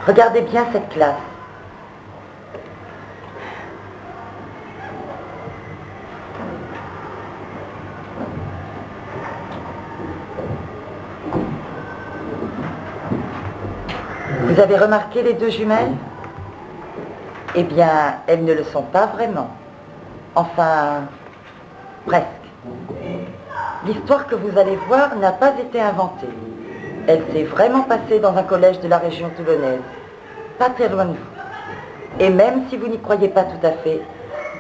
Regardez bien cette classe. Vous avez remarqué les deux jumelles? Eh bien, elles ne le sont pas vraiment. Enfin, presque. L'histoire que vous allez voir n'a pas été inventée. Elle s'est vraiment passée dans un collège de la région toulonnaise, pas très loin de vous. Et même si vous n'y croyez pas tout à fait,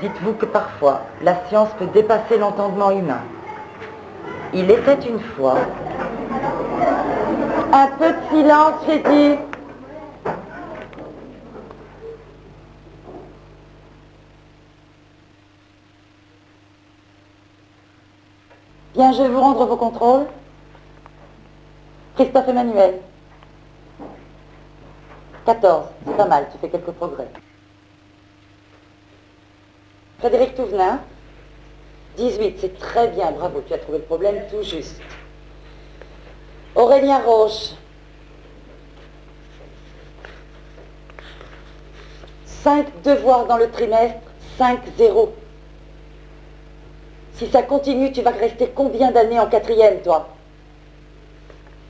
dites-vous que parfois, la science peut dépasser l'entendement humain. Il était une fois... Un peu de silence, j'ai dit. Bien, je vais vous rendre vos contrôles. Christophe Emmanuel. 14, c'est pas mal, tu fais quelques progrès. Frédéric Touvenin. 18, c'est très bien, bravo, tu as trouvé le problème tout juste. Aurélien Roche. 5 devoirs dans le trimestre, 5-0. Si ça continue, tu vas rester combien d'années en 4e, toi?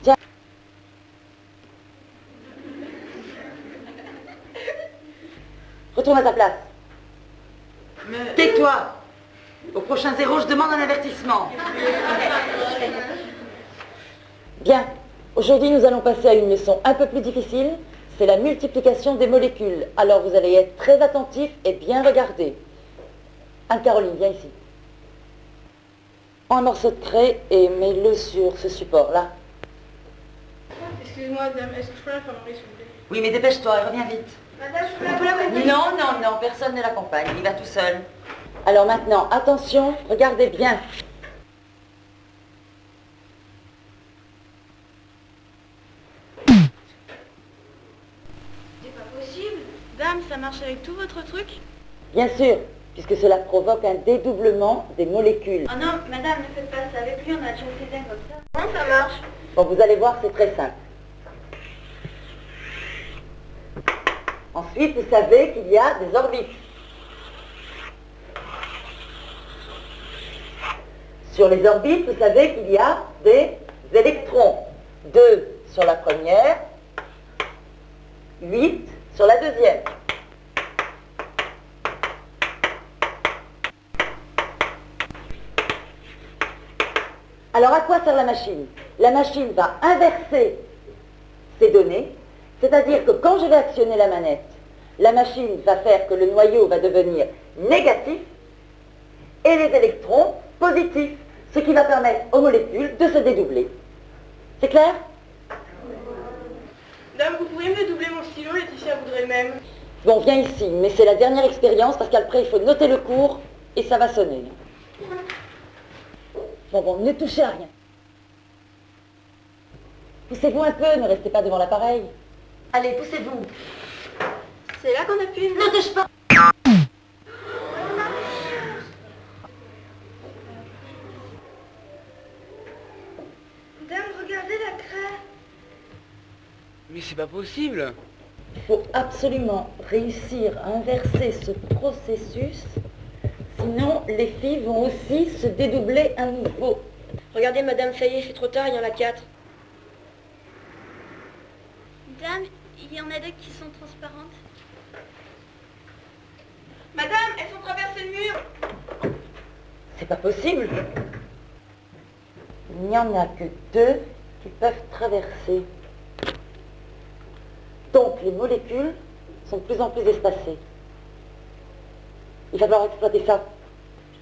Tiens. Retourne à ta place. Mais... Tais-toi. Au prochain 0, je demande un avertissement. Bien. Aujourd'hui, nous allons passer à une leçon un peu plus difficile. C'est la multiplication des molécules. Alors, vous allez être très attentifs et bien regarder. Anne-Caroline, viens ici. Prends un morceau de craie et mets-le sur ce support-là. Excuse-moi, madame, est-ce que je peux l'infirmerie, s'il vous plaît? Oui, mais dépêche-toi et reviens vite. Madame, je peux l'accompagner? Non, personne ne l'accompagne, il va tout seul. Alors maintenant, attention, regardez bien. C'est pas possible. Dame, ça marche avec tout votre truc? Bien sûr, puisque cela provoque un dédoublement des molécules. Oh non, madame, ne faites pas ça avec lui, on a déjà fait un comme ça. Comment ça marche? Bon, vous allez voir, c'est très simple. Ensuite, vous savez qu'il y a des orbites. Sur les orbites, vous savez qu'il y a des électrons. 2 sur la première, 8 sur la deuxième. Alors, à quoi sert la machine? La machine va inverser ces données, c'est-à-dire que quand je vais actionner la manette, la machine va faire que le noyau va devenir négatif et les électrons positifs, ce qui va permettre aux molécules de se dédoubler. C'est clair? Dame, vous pourriez me doubler mon stylo, Laetitia voudrait même. Bon, viens ici, mais c'est la dernière expérience parce qu'après il faut noter le cours et ça va sonner. Bon, ne touchez à rien. Poussez-vous un peu, ne restez pas devant l'appareil. Allez, poussez-vous. C'est là qu'on appuie? Ne touche pas. Dame, regardez la craie. Mais c'est pas possible. Il faut absolument réussir à inverser ce processus, sinon les filles vont aussi se dédoubler à nouveau. Regardez, madame, ça y est, c'est trop tard, il y en a 4. Dame, il y en a 2 qui sont transparentes. Madame, elles ont traversé le mur. C'est pas possible. Il n'y en a que 2 qui peuvent traverser. Donc les molécules sont de plus en plus espacées. Il va falloir exploiter ça.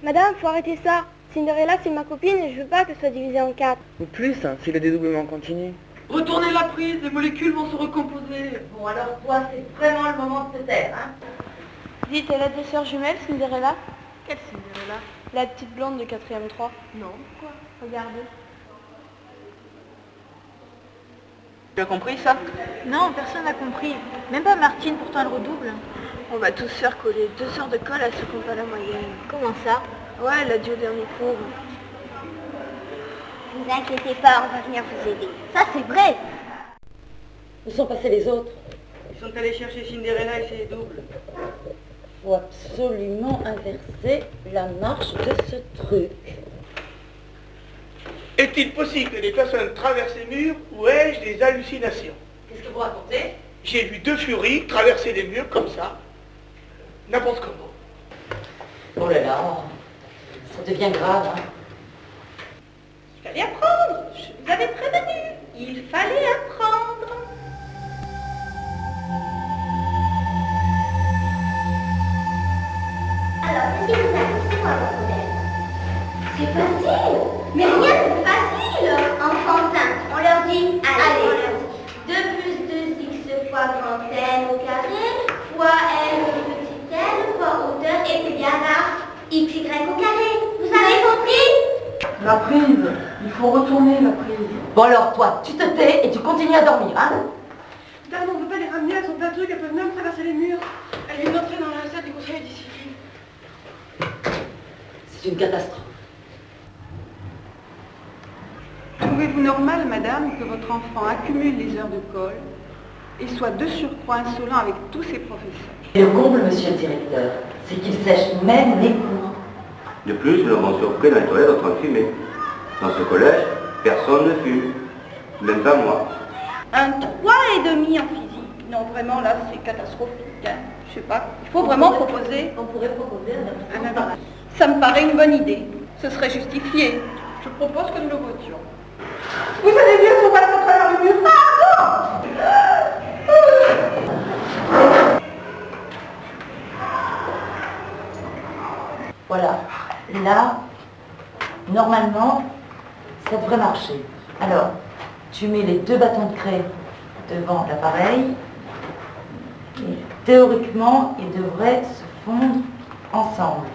Madame, faut arrêter ça. Cinderella, c'est ma copine et je veux pas qu'elle soit divisée en 4. Ou plus, hein, si le dédoublement continue. Retournez la prise, les molécules vont se recomposer. Bon, alors toi, c'est vraiment le moment de te taire, hein? Dites, elle a des sœurs jumelles, Cinderella? Quelle Cinderella? La petite blonde de 4e 3. Non, pourquoi? Regardez. Tu as compris ça? Non, personne n'a compris. Même pas Martine, pourtant elle redouble. On va tous faire coller 2 heures de colle à ceux qui n'ont pas la moyenne. Comment ça? Ouais, elle a dit au dernier cours. Ne vous inquiétez pas, on va venir vous aider. Ça, c'est vrai. Où sont passés les autres? sont allés chercher Cinderella et ses doubles. Faut absolument inverser la marche de ce truc. Est-il possible que des personnes traversent les murs ou ai-je des hallucinations? Qu'est-ce que vous racontez? J'ai vu deux furies traverser les murs comme ça, n'importe comment. Oh là là, ça devient grave, hein. Il fallait apprendre, je vous avais prévenu. Il fallait apprendre. Alors, qu'est-ce qui vous arrive? C'est quoi votre problème? C'est facile. Mais rien de facile. Enfantin, on leur dit, allez, on leur dit 2 plus 2x fois grand N au carré, fois N petit n, fois hauteur, est égal à xy au carré. Vous avez compris? La prise, il faut retourner la prise. Bon alors, toi, tu te tais et tu continues à dormir, hein? Dame, on ne peut pas les ramener, elles sont plein de trucs, elles peuvent même traverser les murs. Elles viennent d'entrer dans la salle du conseil de discipline. C'est une catastrophe. Trouvez-vous normal, madame, que votre enfant accumule les heures de colle et soit de surcroît insolent avec tous ses professeurs? Et le comble, monsieur le directeur, c'est qu'il sèche même les cours. De plus, nous avons surpris dans les toilettes en train de fumer. Dans ce collège, personne ne fume. Même pas moi. Un 3,5 en physique. Non, vraiment, là, c'est catastrophique. Hein. Je sais pas, il faut vraiment proposer. On pourrait proposer un abaissement. Ça me paraît une bonne idée. Ce serait justifié. Je propose que nous le votions. Vous allez bien, on passe à travers le mur. Voilà. Là, normalement, ça devrait marcher. Alors, tu mets les 2 bâtons de craie devant l'appareil. Et théoriquement, ils devraient se fondre ensemble.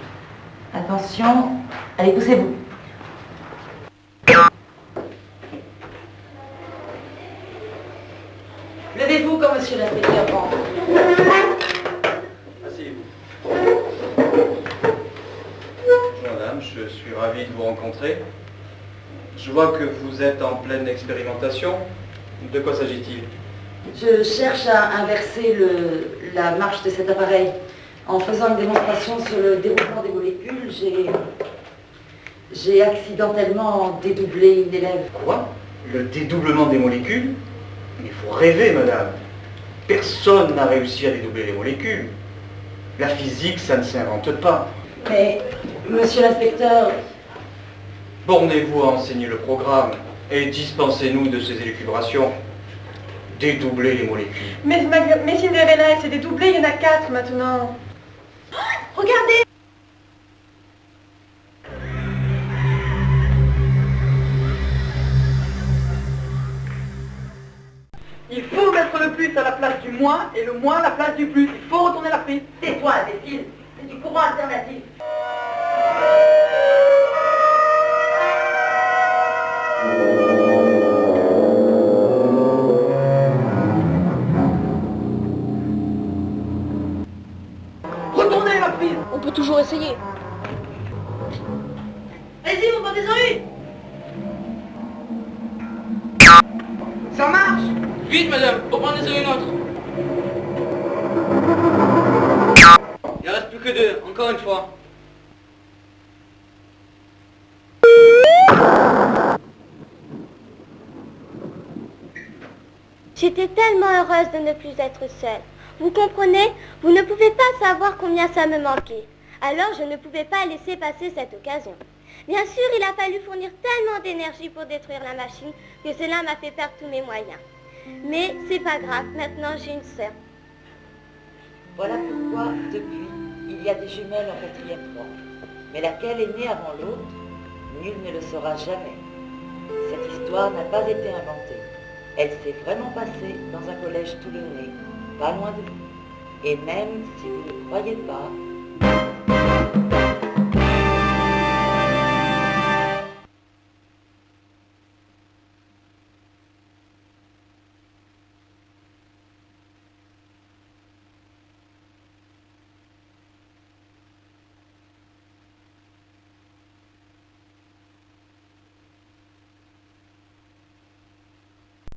Attention. Allez, poussez-vous. Levez-vous comme monsieur l'inspecteur rentre. Asseyez-vous. Bonjour madame, je suis ravi de vous rencontrer. Je vois que vous êtes en pleine expérimentation. De quoi s'agit-il? Je cherche à inverser la marche de cet appareil. En faisant une démonstration sur le déroulement des molécules, j'ai accidentellement dédoublé une élève. Quoi? Le dédoublement des molécules? Il faut rêver, madame. Personne n'a réussi à dédoubler les molécules. La physique, ça ne s'invente pas. Mais, monsieur l'inspecteur... Bornez-vous à enseigner le programme et dispensez-nous de ces élucubrations. Dédoubler les molécules. Mais Cinderella, elle s'est dédoublée, il y en a 4 maintenant. Regardez! Il faut mettre le plus à la place du moins et le moins à la place du plus. Il faut retourner la prise. Tais-toi, imbécile. C'est du courant alternatif. Retournez la prise. On peut toujours essayer. Allez-y, vous bandez-en une! Ça marche. Vite, madame, reprenez-en une autre. Il ne reste plus que 2, encore une fois. J'étais tellement heureuse de ne plus être seule. Vous comprenez? Vous ne pouvez pas savoir combien ça me manquait. Alors je ne pouvais pas laisser passer cette occasion. Bien sûr, il a fallu fournir tellement d'énergie pour détruire la machine que cela m'a fait perdre tous mes moyens. Mais c'est pas grave, maintenant j'ai une sœur. Voilà pourquoi, depuis, il y a des jumelles en 4e rang. Mais laquelle est née avant l'autre, nul ne le saura jamais. Cette histoire n'a pas été inventée. Elle s'est vraiment passée dans un collège toulonnais, pas loin de vous. Et même si vous ne croyez pas,